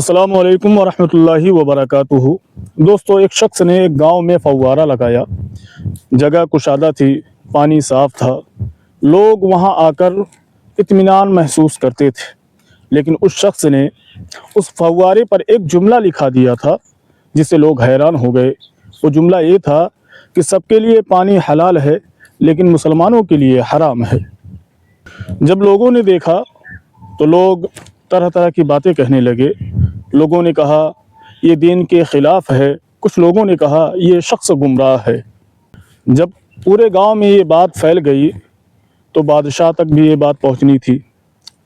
अस्सलाम वालेकुम वरहमतुल्लाहि वबरकातुहू। दोस्तों, एक शख्स ने एक गांव में फव्वारा लगाया। जगह कुशादा थी, पानी साफ था, लोग वहां आकर इत्मीनान महसूस करते थे। लेकिन उस शख्स ने उस फव्वारे पर एक जुमला लिखा दिया था जिससे लोग हैरान हो गए। वो जुमला ये था कि सबके लिए पानी हलाल है लेकिन मुसलमानों के लिए हराम है। जब लोगों ने देखा तो लोग तरह तरह की बातें कहने लगे। लोगों ने कहा ये दीन के ख़िलाफ़ है, कुछ लोगों ने कहा ये शख्स गुमराह है। जब पूरे गांव में ये बात फैल गई तो बादशाह तक भी ये बात पहुंचनी थी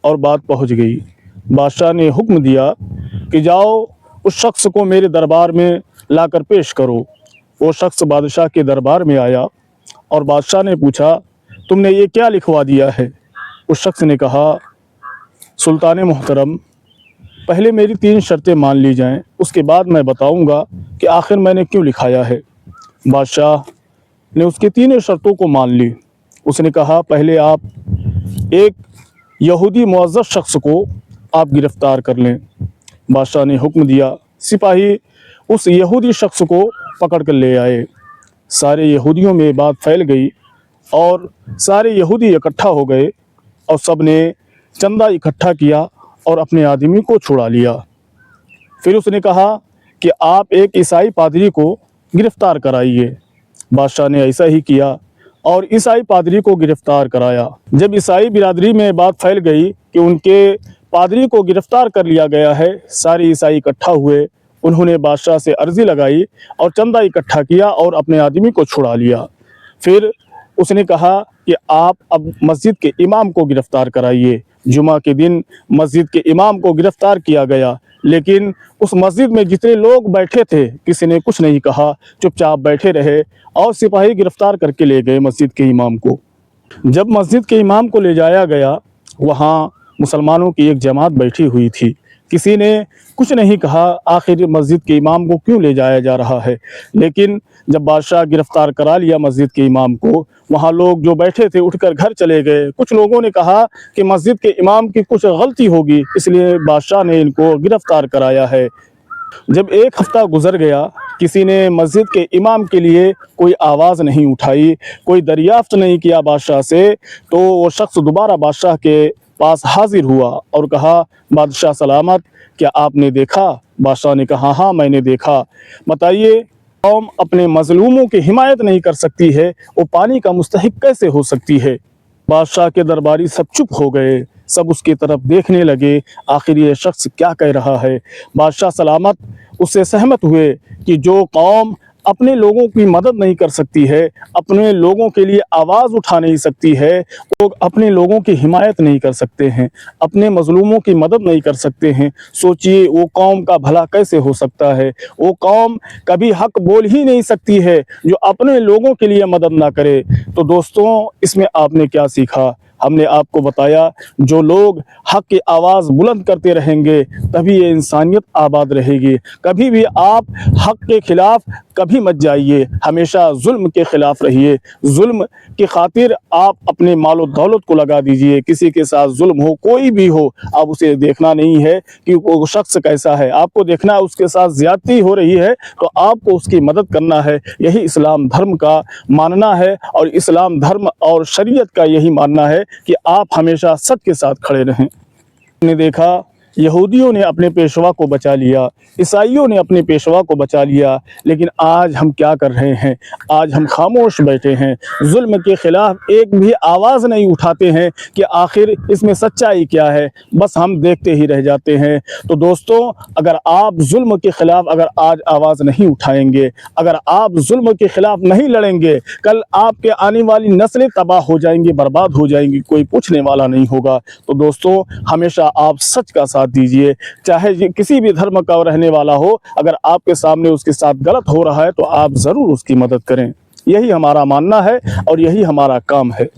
और बात पहुंच गई। बादशाह ने हुक्म दिया कि जाओ उस शख्स को मेरे दरबार में लाकर पेश करो। वो शख्स बादशाह के दरबार में आया और बादशाह ने पूछा, तुमने ये क्या लिखवा दिया है? उस शख्स ने कहा, सुल्तान मोहतरम, पहले मेरी 3 शर्तें मान ली जाएं, उसके बाद मैं बताऊंगा कि आखिर मैंने क्यों लिखाया है। बादशाह ने उसकी 3 शर्तों को मान ली। उसने कहा, पहले आप एक यहूदी मुअज़्ज़ज़ शख्स को आप गिरफ़्तार कर लें। बादशाह ने हुक्म दिया, सिपाही उस यहूदी शख्स को पकड़ कर ले आए। सारे यहूदियों में बात फैल गई और सारे यहूदी इकट्ठा हो गए और सब ने चंदा इकट्ठा किया और अपने आदमी को छुड़ा लिया। फिर उसने कहा कि आप एक ईसाई पादरी को गिरफ़्तार कराइए। बादशाह ने ऐसा ही किया और ईसाई पादरी को गिरफ़्तार कराया। जब ईसाई बिरादरी में बात फैल गई कि उनके पादरी को गिरफ़्तार कर लिया गया है, सारे ईसाई इकट्ठा हुए। उन्होंने बादशाह से अर्ज़ी लगाई और चंदा इकट्ठा किया और अपने आदमी को छुड़ा लिया। फिर उसने कहा कि आप अब मस्जिद के इमाम को गिरफ़्तार कराइए। जुमा के दिन मस्जिद के इमाम को गिरफ़्तार किया गया, लेकिन उस मस्जिद में जितने लोग बैठे थे किसी ने कुछ नहीं कहा, चुपचाप बैठे रहे और सिपाही गिरफ़्तार करके ले गए मस्जिद के इमाम को। जब मस्जिद के इमाम को ले जाया गया, वहाँ मुसलमानों की एक जमात बैठी हुई थी। किसी ने कुछ नहीं कहा, आखिर मस्जिद के इमाम को क्यों ले जाया जा रहा है। लेकिन जब बादशाह गिरफ़्तार करा लिया मस्जिद के इमाम को, वहाँ लोग जो बैठे थे उठकर घर चले गए। कुछ लोगों ने कहा कि मस्जिद के इमाम की कुछ गलती होगी, इसलिए बादशाह ने इनको गिरफ़्तार कराया है। जब एक हफ़्ता गुजर गया, किसी ने मस्जिद के इमाम के लिए कोई आवाज़ नहीं उठाई, कोई दरियाफ़्त नहीं किया बादशाह से, तो वो शख्स दोबारा बादशाह के पास हाजिर हुआ और कहा, बादशाह सलामत, क्या आपने देखा? बादशाह ने कहा, हाँ मैंने देखा। बताइए, कौम अपने मजलूमों की हिमायत नहीं कर सकती है, वो पानी का मुस्तहिक कैसे हो सकती है? बादशाह के दरबारी सब चुप हो गए, सब उसकी तरफ देखने लगे, आखिर ये शख्स क्या कह रहा है। बादशाह सलामत उससे सहमत हुए कि जो कौम अपने लोगों की मदद नहीं कर सकती है, अपने लोगों के लिए आवाज़ उठा नहीं सकती है, वो अपने लोगों की हिमायत नहीं कर सकते हैं, अपने मजलूमों की मदद नहीं कर सकते हैं, सोचिए वो कौम का भला कैसे हो सकता है। वो कौम कभी हक बोल ही नहीं सकती है जो अपने लोगों के लिए मदद ना करे। तो दोस्तों, इसमें आपने क्या सीखा? हमने आपको बताया, जो लोग हक की आवाज़ बुलंद करते रहेंगे तभी ये इंसानियत आबाद रहेगी। कभी भी आप हक के ख़िलाफ़ कभी मत जाइए, हमेशा जुल्म के ख़िलाफ़ रहिए। जुल्म की खातिर आप अपने मालो दौलत को लगा दीजिए। किसी के साथ जुल्म हो, कोई भी हो, आप उसे देखना नहीं है कि वो शख्स कैसा है, आपको देखना है उसके साथ ज़्यादती हो रही है तो आपको उसकी मदद करना है। यही इस्लाम धर्म का मानना है और इस्लाम धर्म और शरीयत का यही मानना है कि आप हमेशा सच के साथ खड़े रहें। ने देखा, यहूदियों ने अपने पेशवा को बचा लिया, ईसाइयों ने अपने पेशवा को बचा लिया, लेकिन आज हम क्या कर रहे हैं? आज हम खामोश बैठे हैं, जुल्म के ख़िलाफ़ एक भी आवाज़ नहीं उठाते हैं कि आखिर इसमें सच्चाई क्या है, बस हम देखते ही रह जाते हैं। तो दोस्तों, अगर आप जुल्म के ख़िलाफ़ अगर आज आवाज़ नहीं उठाएंगे, अगर आप जुल्म के ख़िलाफ़ नहीं लड़ेंगे, कल आपके आने वाली नस्लें तबाह हो जाएंगी, बर्बाद हो जाएंगी, कोई पूछने वाला नहीं होगा। तो दोस्तों, हमेशा आप सच का साथ दीजिए, चाहे किसी भी धर्म का रहने वाला हो। अगर आपके सामने उसके साथ गलत हो रहा है तो आप ज़रूर उसकी मदद करें। यही हमारा मानना है और यही हमारा काम है।